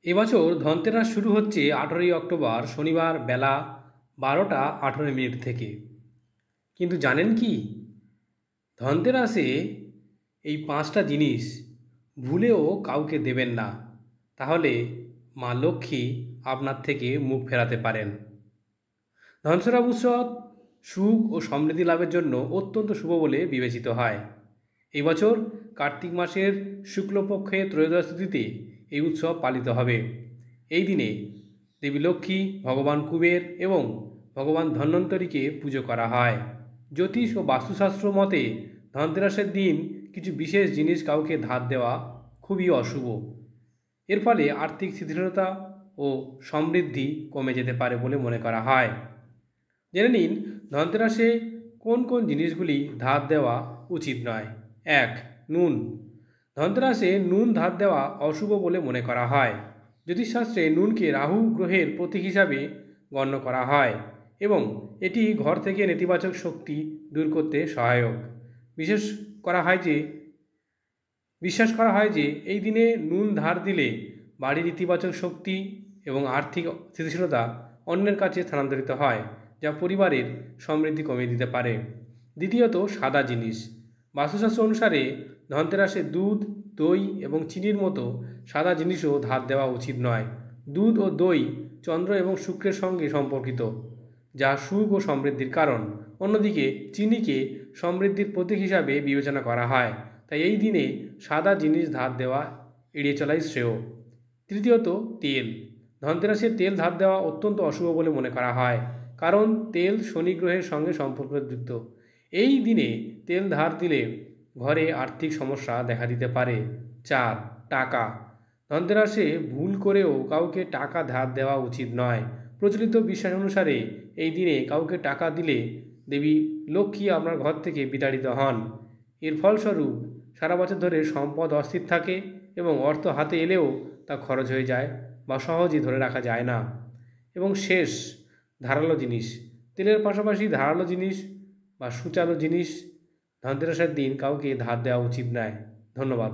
এবছর ধনতেরাস শুরু হচ্ছে 18ই অক্টোবর শনিবার বেলা 12টা 18 মিনিট থেকে। কিন্তু জানেন কি, ধনতেরাসে এই 5টা জিনিস ভুলেও কাউকে দেবেন না, তাহলে মা লক্ষ্মী আপনার থেকে মুখ ফেরাতে পারেন। ধনতেরাস উৎসব সুখ ও সমৃদ্ধি লাভের জন্য অত্যন্ত শুভ বলে বিবেচিত হয়। এই বছর কার্তিক মাসের শুক্লপক্ষে ত্রয়োদশ তিথিতে এই উৎসব পালিত হবে। এই দিনে দেবী লক্ষ্মী, ভগবান কুবের এবং ভগবান ধন্বন্তরীকে পুজো করা হয়। জ্যোতিষ ও বাস্তুশাস্ত্র মতে ধনতেরাসের দিন কিছু বিশেষ জিনিস কাউকে ধার দেওয়া খুবই অশুভ। এর ফলে আর্থিক স্থিতিশীলতা ও সমৃদ্ধি কমে যেতে পারে বলে মনে করা হয়। জেনে নিন ধনতেরাসে কোন কোন জিনিসগুলি ধার দেওয়া উচিত নয়। 1. নুন। ধনতেরাসে নুন ধার দেওয়া অশুভ বলে মনে করা হয়। জ্যোতিষশাস্ত্রে নুনকে রাহু গ্রহের প্রতীক হিসাবে গণ্য করা হয় এবং এটি ঘর থেকে নেতিবাচক শক্তি দূর করতে সহায়ক। বিশ্বাস করা হয় যে এই দিনে নুন ধার দিলে বাড়ির ইতিবাচক শক্তি এবং আর্থিক স্থিতিশীলতা অন্যের কাছে স্থানান্তরিত হয়, যা পরিবারের সমৃদ্ধি কমিয়ে দিতে পারে। দ্বিতীয়ত, সাদা জিনিস। বাস্তুশাস্ত্র অনুসারে ধনতেরাসে দুধ, দই এবং চিনির মতো সাদা জিনিসও ধার দেওয়া উচিত নয়। দুধ ও দই চন্দ্র এবং শুক্রের সঙ্গে সম্পর্কিত, যা সুখ ও সমৃদ্ধির কারণ। অন্যদিকে চিনিকে সমৃদ্ধির প্রতীক হিসাবে বিবেচনা করা হয়, তাই এই দিনে সাদা জিনিস ধার দেওয়া এড়িয়ে চলাই শ্রেয়। তৃতীয়ত, তেল। ধনতেরাসে তেল ধার দেওয়া অত্যন্ত অশুভ বলে মনে করা হয়, কারণ তেল শনি গ্রহের সঙ্গে সম্পর্কযুক্ত। এই দিনে তেল ধার দিলে ঘরে আর্থিক সমস্যা দেখা দিতে পারে। 4. টাকা। ধনতেরাসে ভুল করেও কাউকে টাকা ধার দেওয়া উচিত নয়। প্রচলিত বিশ্বাস অনুসারে এই দিনে কাউকে টাকা দিলে দেবী লক্ষ্মী আপনার ঘর থেকে বিতাড়িত হন। এর ফলস্বরূপ সারা বছর ধরে সম্পদ অস্থির থাকে এবং অর্থ হাতে এলেও তা খরচ হয়ে যায় বা সহজেই ধরে রাখা যায় না। এবং শেষ, ধারালো জিনিস। তেলের পাশাপাশি ধারালো জিনিস বা সূচালো জিনিস ধনতেরাসের দিন কাউকে ধার দেওয়া উচিত নয়। ধন্যবাদ।